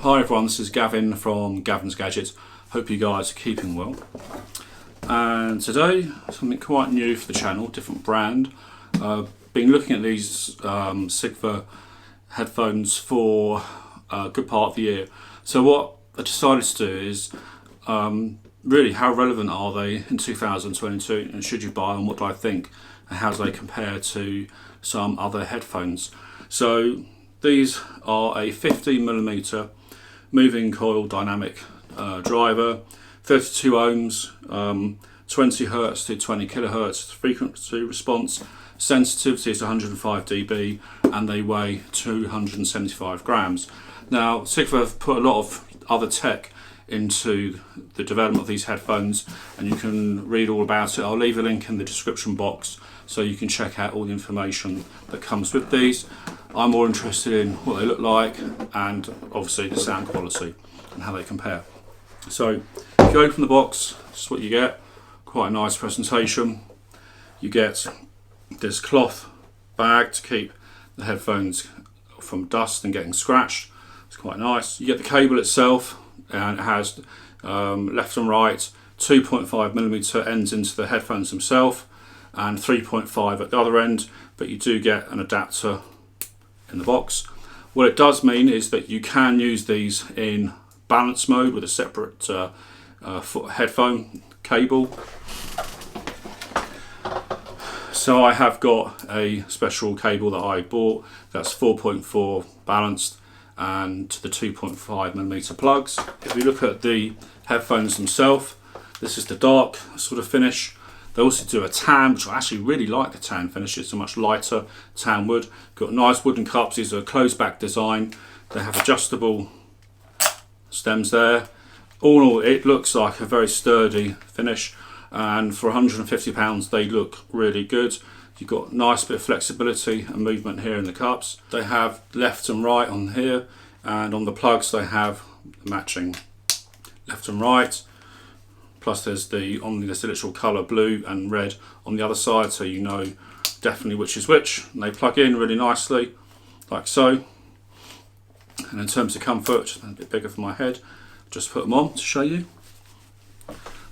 Hi everyone, this is Gavin from Gavin's Gadgets. Hope you guys are keeping well. And today, something quite new for the channel, different brand. Been looking at these Sivga headphones for a good part of the year. So what I decided to do is really how relevant are they in 2022 and should you buy them, what do I think, and how do they compare to some other headphones. So these are a 50mm moving coil dynamic driver, 32 ohms, 20 Hz to 20 kHz frequency response, sensitivity is 105 dB, and they weigh 275 grams. Now, Sivga have put a lot of other tech into the development of these headphones, and you can read all about it. I'll leave a link in the description box so you can check out all the information that comes with these. I'm more interested in what they look like and obviously the sound quality and how they compare. So if you open the box, this is what you get. Quite a nice presentation. You get this cloth bag to keep the headphones from dust and getting scratched. It's quite nice. You get the cable itself, and it has left and right 2.5mm ends into the headphones themselves and 3.5 at the other end, but you do get an adapter in the box. What it does mean is that you can use these in balance mode with a separate headphone cable. So I have got a special cable that I bought that's 4.4 balanced and the 2.5mm plugs. If we look at the headphones themselves, this is the dark sort of finish. They also do a tan, which I actually really like the tan finish. It's a much lighter tan wood. Got nice wooden cups. These are a closed back design. They have adjustable stems there. All in all, it looks like a very sturdy finish. And for £150, they look really good. You've got a nice bit of flexibility and movement here in the cups. They have left and right on here, and on the plugs they have matching left and right. Plus there's on this literal colour blue and red on the other side, so you know definitely which is which. And they plug in really nicely, like so. And in terms of comfort, just a bit bigger for my head, just put them on to show you.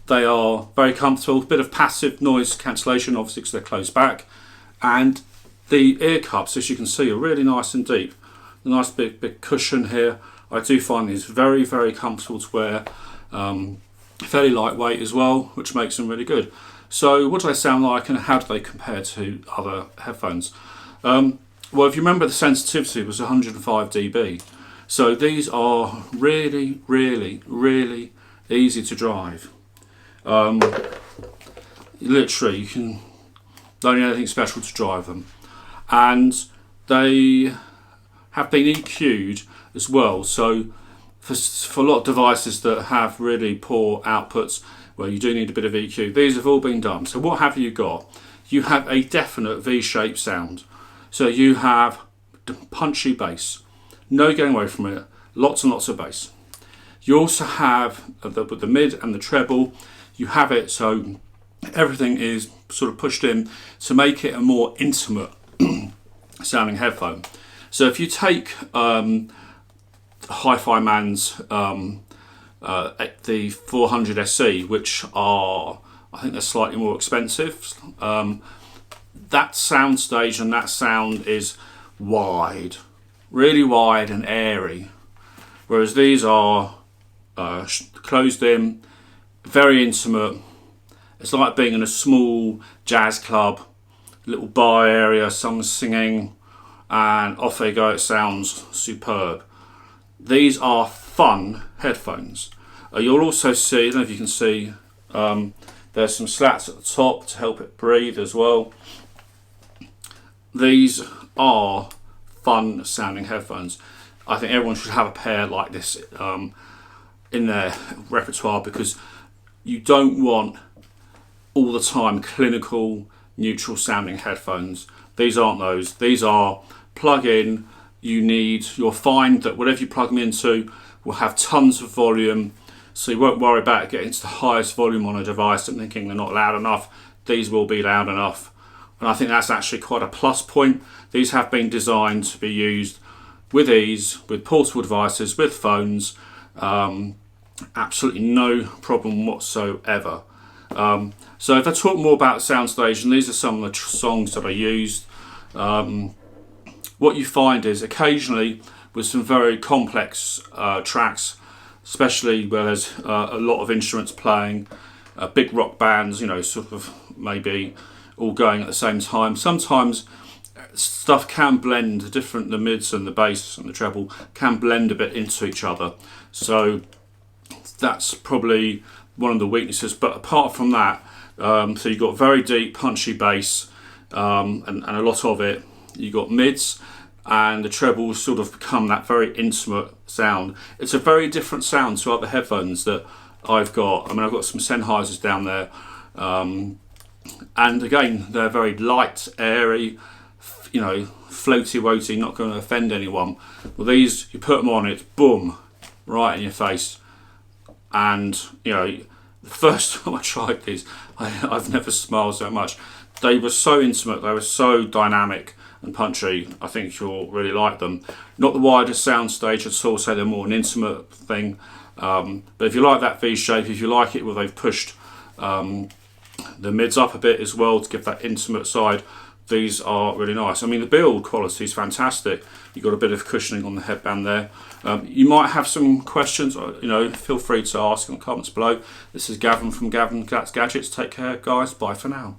They are very comfortable, bit of passive noise cancellation obviously because they're closed back. And the ear cups, as you can see, are really nice and deep. A nice big cushion here. I do find these very, very comfortable to wear. Fairly lightweight as well, which makes them really good. So what do they sound like and how do they compare to other headphones? Well, if you remember, the sensitivity was 105 dB. So these are really, really, really easy to drive. Literally, you don't need anything special to drive them. And they have been EQ'd as well. So for a lot of devices that have really poor outputs, well, you do need a bit of EQ. These have all been done. So what have you got? You have a definite V-shaped sound. So you have punchy bass, no getting away from it, lots and lots of bass. You also have with the mid and the treble, you have it so everything is sort of pushed in to make it a more intimate sounding headphone. So if you take Hi-Fi Man's the 400 SE, which are, I think they're slightly more expensive, that sound stage and that sound is wide, really wide and airy, whereas these are closed in, very intimate. It's like being in a small jazz club, little bar area, someone's singing, and off they go. It sounds superb. These are fun headphones. You'll also see, I don't know if you can see, there's some slats at the top to help it breathe as well. These are fun sounding headphones. I think everyone should have a pair like this in their repertoire, because you don't want all the time clinical, neutral sounding headphones. These aren't those. These are plug in. You'll find that whatever you plug them into will have tons of volume, so you won't worry about getting to the highest volume on a device and thinking they're not loud enough. These will be loud enough, and I think that's actually quite a plus point. These have been designed to be used with ease, with portable devices, with phones. Absolutely no problem whatsoever. So if I talk more about Soundstage, and these are some of the songs that I used, what you find is occasionally with some very complex tracks, especially where there's a lot of instruments playing, big rock bands, you know, sort of maybe all going at the same time. Sometimes stuff can blend, the mids and the bass and the treble can blend a bit into each other. So that's probably one of the weaknesses. But apart from that, so you've got very deep, punchy bass, and a lot of it. You've got mids, and the trebles sort of become that very intimate sound. It's a very different sound to other headphones that I've got. I mean, I've got some Sennheisers down there, and again, they're very light, airy, you know, floaty-woaty, not going to offend anyone. Well, these, you put them on, it's boom, right in your face. And, you know, the first time I tried these, I've never smiled so much. They were so intimate, they were so dynamic and punchy. I think you'll really like them. Not the widest Soundstage at all, so they're more an intimate thing. But if you like that V shape, if you like it where they've pushed the mids up a bit as well to give that intimate side, these are really nice. I mean, the build quality is fantastic. You've got a bit of cushioning on the headband there. You might have some questions, you know, feel free to ask in the comments below. This is Gavin from Gavin Gadgets. Take care, guys. Bye for now.